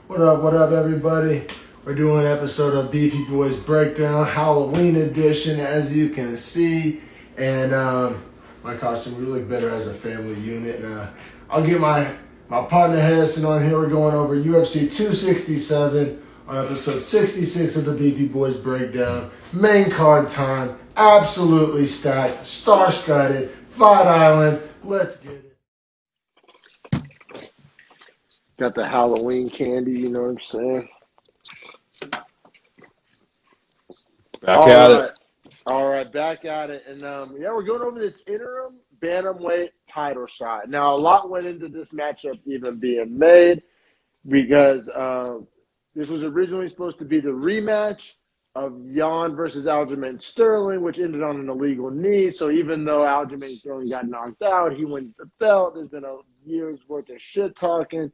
What up, everybody? We're doing an episode of Beefy Boys Breakdown, Halloween edition, as you can see. And my costume, we look better as a family unit. And I'll get my partner Harrison on here. We're going over UFC 267 on episode 66 of the Beefy Boys Breakdown. Main card time, absolutely stacked, star-studded, Fight Island. Let's get it. Got the Halloween candy, you know what I'm saying? All right, back at it. And, we're going over this interim Bantamweight title shot. Now, a lot went into this matchup even being made because this was originally supposed to be the rematch of Yan versus Aljamain Sterling, which ended on an illegal knee. So even though Aljamain Sterling got knocked out, he wins the belt. There's been a year's worth of shit talking.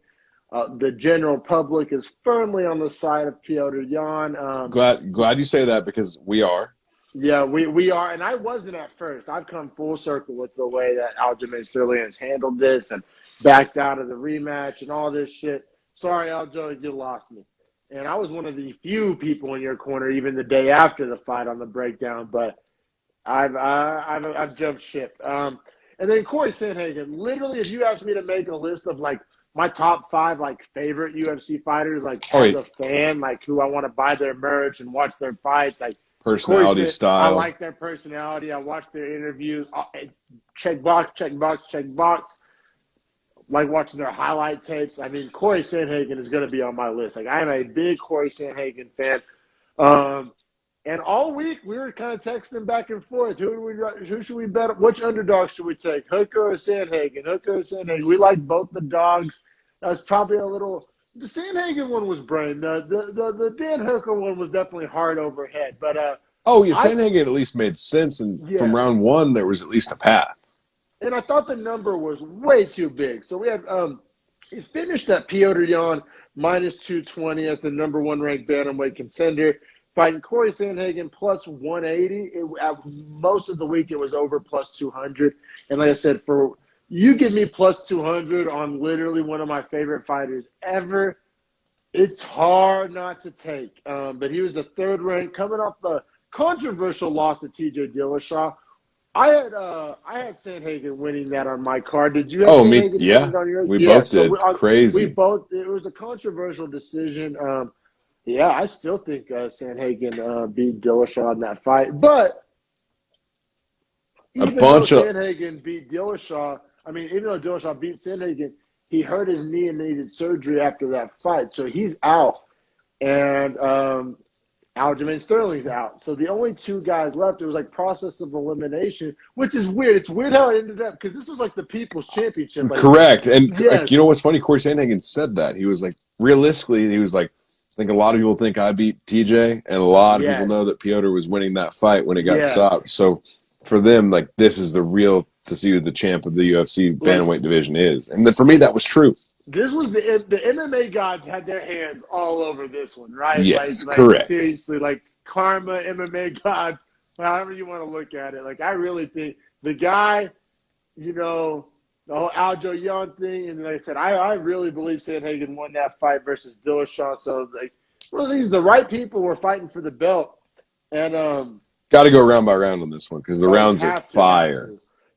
The general public is firmly on the side of Petr Yan. Glad you say that because we are. Yeah, we are. And I wasn't at first. I've come full circle with the way that Aljamain Sterling has handled this and backed out of the rematch and all this shit. Sorry, Aljo, you lost me. And I was one of the few people in your corner even the day after the fight on the breakdown, but I've jumped ship. And then Cory Sandhagen, literally, if you asked me to make a list of my top 5 favorite UFC fighters, as a fan, who I want to buy their merch and watch their fights, personality style. I like their personality. I watch their interviews. Check box. Like watching their highlight tapes. I mean, Cory Sandhagen is going to be on my list. I am a big Cory Sandhagen fan. And all week we were kind of texting back and forth. Who should we bet? Which underdog should we take? Hooker or Sandhagen? We like both the dogs. That's probably a little. The Sandhagen one was brain. The Dan Hooker one was definitely hard overhead. But Sandhagen at least made sense, and from round one there was at least a path. And I thought the number was way too big. So we had he finished at Petr Yan minus 220 as the number 1 ranked bantamweight contender. Fighting Cory Sandhagen plus 180. Most of the week it was over plus 200. And like I said, for you give me plus 200 on literally one of my favorite fighters ever, it's hard not to take. But he was the 3rd ranked, coming off the controversial loss to TJ Dillashaw. I had Sandhagen winning that on my card. Did you have Sandhagen winning on yours? We both did. Crazy. It was a controversial decision. I still think Sandhagen beat Dillashaw in that fight. But even though Sandhagen beat Dillashaw, even though Dillashaw beat Sandhagen, he hurt his knee and needed surgery after that fight. So he's out. And Aljamain Sterling's out. So the only 2 guys left, it was process of elimination, which is weird. It's weird how it ended up because this was the People's Championship. Correct. And you know what's funny? Cory Sandhagen said that. He was realistically, he was I think a lot of people think I beat TJ, and a lot of people know that Petr was winning that fight when it got stopped. So for them, this is the real to see who the champ of the UFC bantamweight division is. And then for me, that was true. This was the MMA gods had their hands all over this one, right? Yes, correct. Seriously, karma, MMA gods, however you want to look at it. I really think the guy, the whole Aljo Yan thing, and like I said, I really believe Sandhagen won that fight versus Dillashaw. So the right people were fighting for the belt, and got to go round by round on this one because the rounds are fire.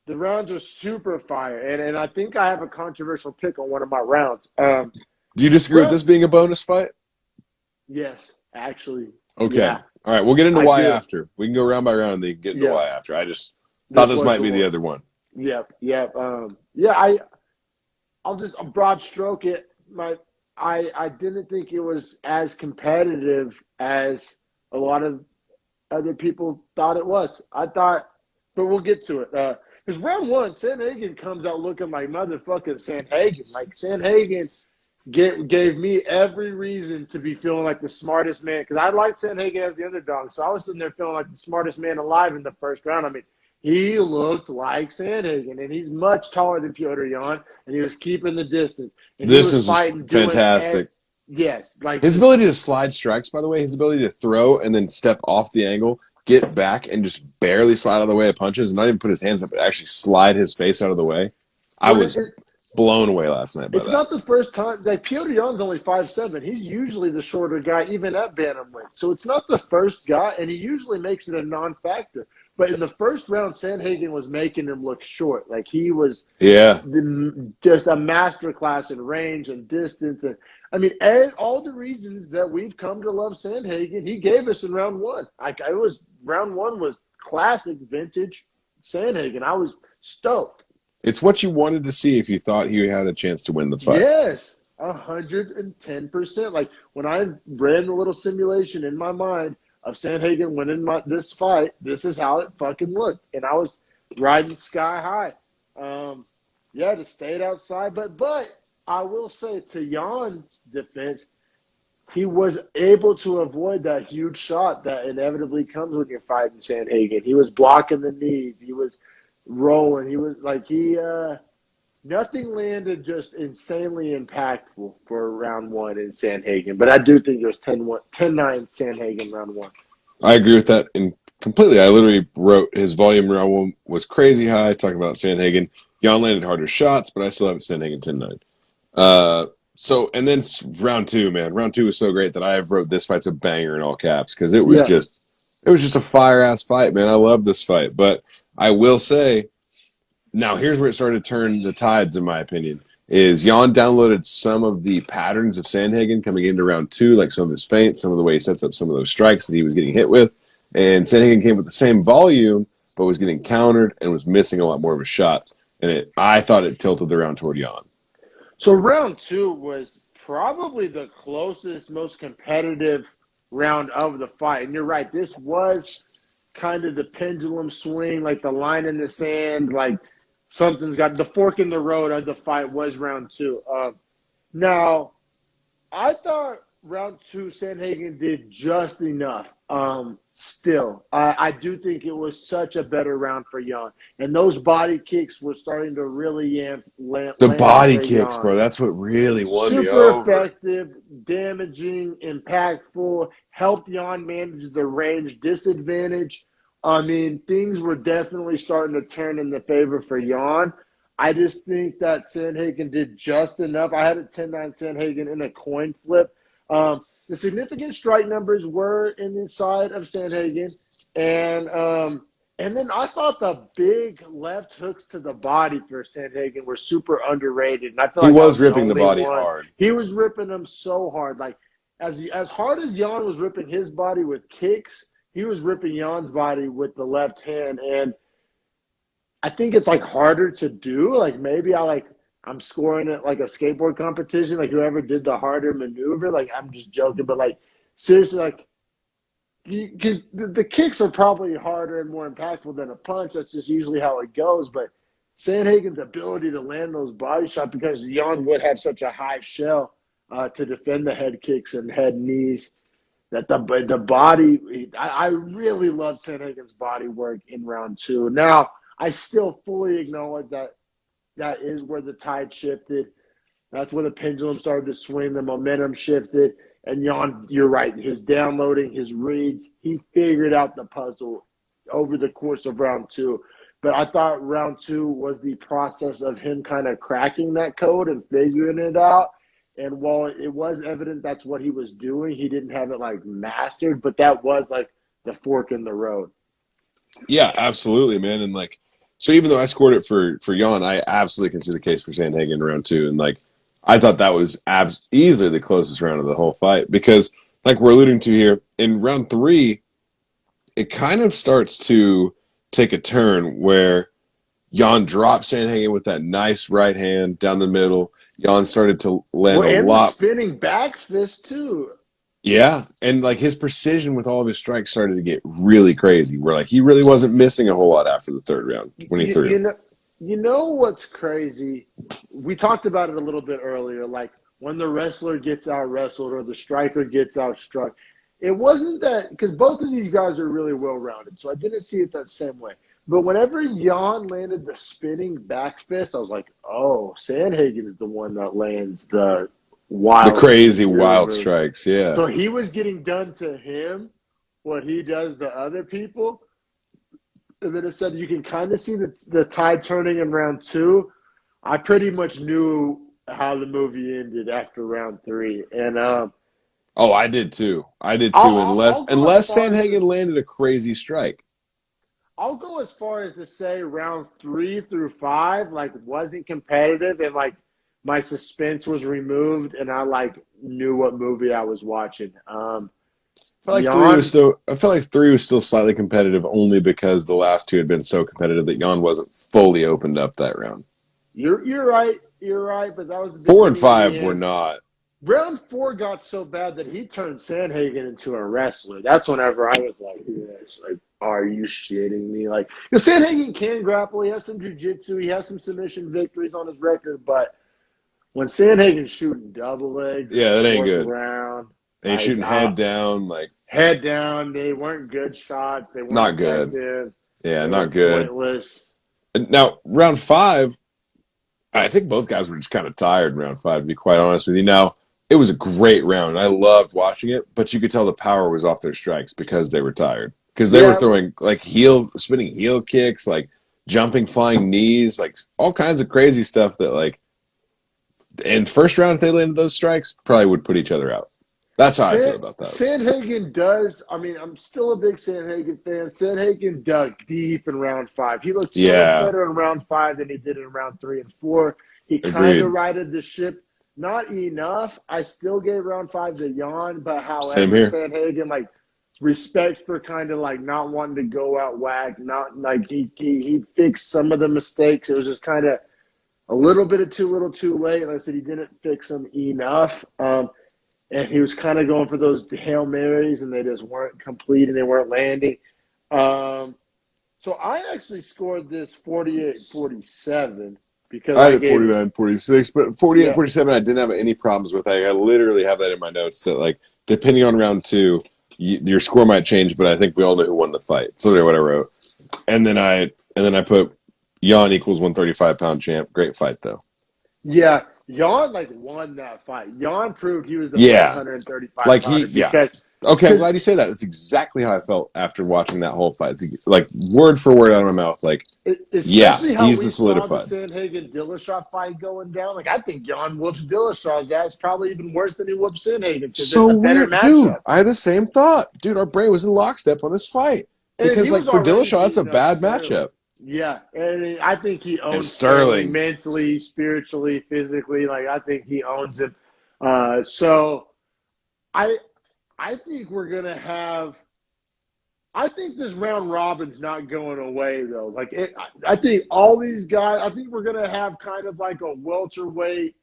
The rounds are super fire, and I think I have a controversial pick on one of my rounds. Do you disagree with this being a bonus fight? Yes, actually. Okay. Yeah. All right, we'll get into why after. We can go round by round and then get into why after. I just thought this might be the other one. Yep. I'll just broad stroke it. I didn't think it was as competitive as a lot of other people thought it was. But we'll get to it. Because round 1, Sandhagen comes out looking like motherfucking Sandhagen. Sandhagen gave me every reason to be feeling like the smartest man. Because I liked Sandhagen as the underdog. So I was sitting there feeling like the smartest man alive in the first round. He looked like Sandhagen. And he's much taller than Petr Yan. And he was keeping the distance. And this is fantastic. Yes. His ability to slide strikes, by the way, his ability to throw and then step off the angle, get back and just barely slide out of the way of punches and not even put his hands up, but actually slide his face out of the way. I was blown away last night by It's that. not the first time. Like, Petr Yan's only 5'7". He's usually the shorter guy, even at bantamweight. So it's not the first guy, and he usually makes it a non-factor. But in the first round, Sandhagen was making him look short. Like, he was just a masterclass in range and distance. And I mean, all the reasons that we've come to love Sandhagen, he gave us in round one. Round one was classic vintage Sandhagen. I was stoked. It's what you wanted to see if you thought he had a chance to win the fight. Yes, 110%. Like, when I ran the little simulation in my mind of Sandhagen winning this fight, this is how it fucking looked. And I was riding sky high. Just stayed outside. But I will say, to Jan's defense, he was able to avoid that huge shot that inevitably comes when you're fighting Sandhagen. He was blocking the knees. He was rolling. He was like, nothing landed just insanely impactful for round one in Sandhagen. But I do think it was 10-9 Sandhagen round one. I agree with that completely. I literally wrote his volume round one was crazy high, talking about Sandhagen. Jan landed harder shots, but I still have Sandhagen 10-9. And then round two, man. Round two was so great that I wrote this fight's a banger in all caps because it was just a fire-ass fight, man. I love this fight. But I will say, now here's where it started to turn the tides, in my opinion, is Jan downloaded some of the patterns of Sandhagen coming into round two, like some of his feints, some of the way he sets up some of those strikes that he was getting hit with. And Sandhagen came with the same volume, but was getting countered and was missing a lot more of his shots. And I thought it tilted the round toward Jan. So round two was probably the closest, most competitive round of the fight. And you're right, this was kind of the pendulum swing, like the line in the sand, like something's got the fork in the road of the fight was round two. Now, I thought round two Sandhagen did just enough. Still, I do think it was such a better round for Yan. And those body kicks were starting to really land. The body kicks, bro, that's what really won me over. over. Super effective, damaging, impactful, helped Yan manage the range disadvantage. I mean, things were definitely starting to turn in the favor for Yan. I just think that Sandhagen did just enough. I had a 10-9 Sandhagen in a coin flip. The significant strike numbers were in the side of Sandhagen. And then I thought the big left hooks to the body for Sandhagen were super underrated. And I feel he like was ripping the body hard. He was ripping them so hard. Like, as hard as Yan was ripping his body with kicks, he was ripping Jan's body with the left hand. And I think it's like harder to do. Like, maybe I'm scoring it like a skateboard competition, like whoever did the harder maneuver. Like, I'm just joking, but like, seriously, like, because the kicks are probably harder and more impactful than a punch. That's just usually how it goes. But Sandhagen's ability to land those body shots, because Yan would have such a high shell to defend the head kicks and head knees, that the body, I really love Sandhagen's body work in round two. Now, I still fully acknowledge that is where the tide shifted. That's where the pendulum started to swing. The momentum shifted. And Yan, you're right, his downloading, his reads, he figured out the puzzle over the course of round two. But I thought round two was the process of him kind of cracking that code and figuring it out. And while it was evident that's what he was doing, he didn't have it like mastered, but that was like the fork in the road. Yeah, absolutely, man. And like, so even though I scored it for Yan, I absolutely can see the case for Sandhagen in round two. And like, I thought that was easily the closest round of the whole fight, because like we're alluding to here, in round three, it kind of starts to take a turn where Yan drops Sandhagen with that nice right hand down the middle. Yan started to land a lot. And spinning back fist too. Yeah, and like his precision with all of his strikes started to get really crazy, where like he really wasn't missing a whole lot after the third round when he threw. You know what's crazy? We talked about it a little bit earlier, like when the wrestler gets out-wrestled or the striker gets out-struck. It wasn't that – because both of these guys are really well-rounded, so I didn't see it that same way. But whenever Yan landed the spinning back fist, I was like, oh, Sandhagen is the one that lands the crazy wild strikes, yeah. So he was getting done to him what he does to other people. And then it said you can kind of see the tide turning in round two. I pretty much knew how the movie ended after round 3, and oh, I did too. I'll go as Unless far as Sandhagen this. landed a crazy strike. I'll go as far as to say round 3 through 5 like wasn't competitive, and like my suspense was removed, and I like knew what movie I was watching. Jan, I felt like 3 was still slightly competitive only because the last 2 had been so competitive that Jan wasn't fully opened up that round. you're right. You're right, but that was the 4 and beginning of 5 the were end. not. Round 4 got so bad that he turned Sandhagen into a wrestler. That's whenever I was like, yes, like, are you shitting me? Like, Sandhagen can grapple. He has some jiu-jitsu. He has some submission victories on his record. But when Sandhagen's shooting double legs in Yeah, that the ain't 4th good. round, And he's shooting head down, like head down, they weren't good shots. They weren't not good. effective. Yeah, They were not good. pointless. And now round 5, I think both guys were just kind of tired in round 5, to be quite honest with you. Now, it was a great round. I loved watching it, but you could tell the power was off their strikes because they were tired. Because they were throwing like spinning heel kicks, like jumping, flying knees, like all kinds of crazy stuff that like in first round, if they landed those strikes, probably would put each other out. That's how I feel about that. Sandhagen does. I mean, I'm still a big Sandhagen fan. Sandhagen dug deep in round 5. He looked so much better in round 5 than he did in round 3 and 4. He kind of righted the ship. Not enough. I still gave round 5 to Jan, but however, Sandhagen, like, respect for kind of like not wanting to go out whack. Not like he fixed some of the mistakes. It was just kind of a little bit of too little too late. Like I said, he didn't fix them enough. And he was kind of going for those Hail Marys, and they just weren't complete, and they weren't landing. So I actually scored this 48-47 because I had it 49-46, but 48-47 I didn't have any problems with. I literally have that in my notes that, like, depending on round 2, your score might change, but I think we all know who won the fight. So that's what I wrote. And then I put Jan equals 135-pound champ. Great fight, though. Yeah. Jan like won that fight. Jan proved he was the best 135 like pounder because okay, I'm glad you say that. That's exactly how I felt after watching that whole fight. It's like word for word out of my mouth. Like, especially how he's we the solidified. saw the Sandhagen-Dillashaw fight going down. Like, I think Jan whoops Dillashaw's ass probably even worse than he whoops Sandhagen. So weird, dude. I had the same thought, dude. Our brain was in lockstep on this fight because, like, for Dillashaw, that's a bad matchup. Yeah, and I think he owns Sterling mentally, spiritually, physically. Like, I think he owns him. So I think we're gonna have. I think this round robin's not going away though. Like, I think all these guys. I think we're gonna have kind of like a welterweight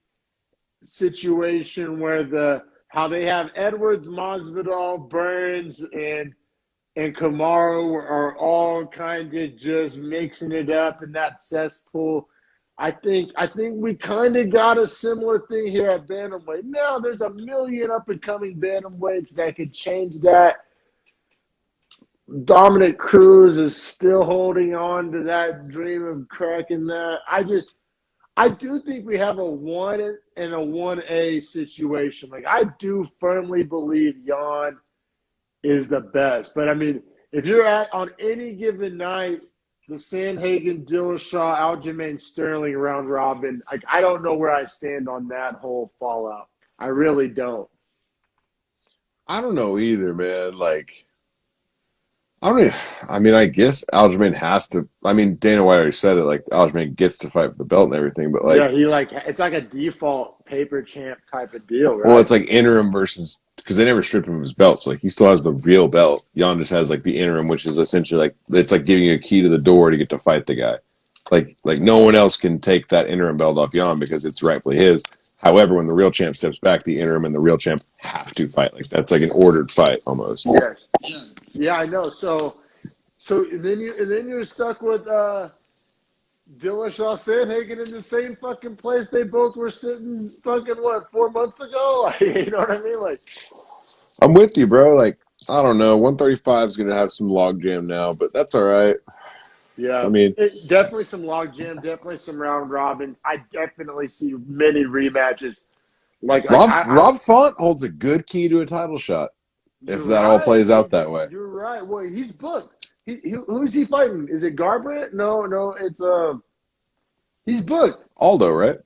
situation where how they have Edwards, Masvidal, Burns, and Kamaru are all kind of just mixing it up in that cesspool. I think we kind of got a similar thing here at bantamweight. Now there's a million up and coming bantamweights that could change that. Dominic Cruz is still holding on to that dream of cracking that. I do think we have a 1 and a 1A situation. Like, I do firmly believe Jan is the best. But, I mean, if you're on any given night, the Sandhagen, Dillashaw, Aljamain Sterling round robin, like, I don't know where I stand on that whole fallout. I really don't. I don't know either, man. Like, I guess Aljamain has to. I mean, Dana White already said it. Like, Aljamain gets to fight for the belt and everything, but like, it's like a default paper champ type of deal, right? Well, it's like interim versus because they never stripped him of his belt, so like he still has the real belt. Jan just has like the interim, which is essentially like it's like giving you a key to the door to get to fight the guy. Like no one else can take that interim belt off Jan because it's rightfully his. However, when the real champ steps back, the interim and the real champ have to fight. Like that's like an ordered fight almost. Yes. Yeah, I know. So then you're stuck with Dillashaw Sandhagen in the same fucking place they both were sitting fucking 4 months ago? Like, you know what I mean? Like, I'm with you, bro. Like, I don't know. 135 is gonna have some logjam now, but that's all right. Yeah, I mean, definitely some logjam, definitely some round robins. I definitely see many rematches. Like Rob Font holds a good key to a title shot if that all plays out that way. You're right. Well, he's booked. Who's he fighting? Is it Garbrandt? No, it's He's booked. Aldo, right?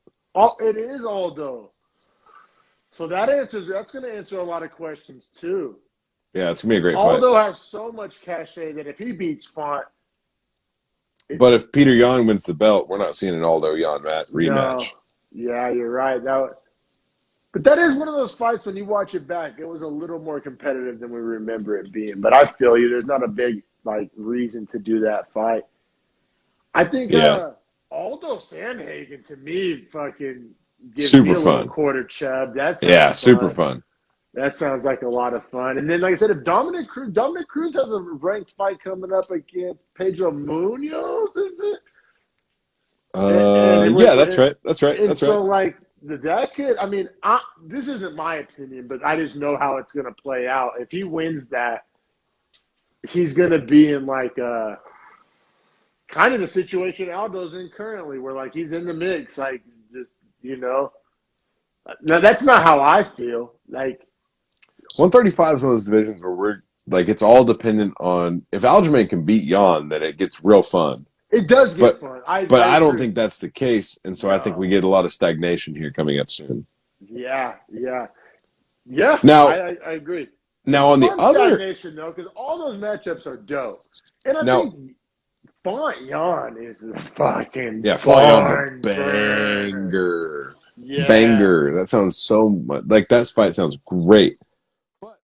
It is Aldo. So that's going to answer a lot of questions too. Yeah, it's gonna be a great Aldo fight. has so much cachet that if he beats Font, But if Petr Yan wins the belt, we're not seeing an Aldo Yan rematch. no, yeah, you're right. But that is one of those fights when you watch it back, it was a little more competitive than we remember it being. But I feel you. There's not a big reason to do that fight. I think Aldo Sandhagen to me fucking gives super me a fun. little quarter chub. That sounds fun. Super fun. That sounds like a lot of fun. And then, like I said, if Dominic Cruz has a ranked fight coming up against Pedro Munoz, is it? That's right. That's right. So, like, that could, I mean, this isn't my opinion, but I just know how it's going to play out. If he wins that, he's going to be in, like, kind of the situation Aldo's in currently, where, like, he's in the mix, like, just, you know. Now, that's not how I feel. Like, 135 is one of those divisions where we're like, it's all dependent on if Aljamain can beat Yan, then it gets real fun. It does get fun. But I don't think that's the case, and so I think we get a lot of stagnation here coming up soon. Yeah. Now, I agree. Now on the other stagnation though, because all those matchups are dope, and I think Font Yan is a fucking Font Yan's a banger. Yeah. Banger. That sounds so much like that fight sounds great.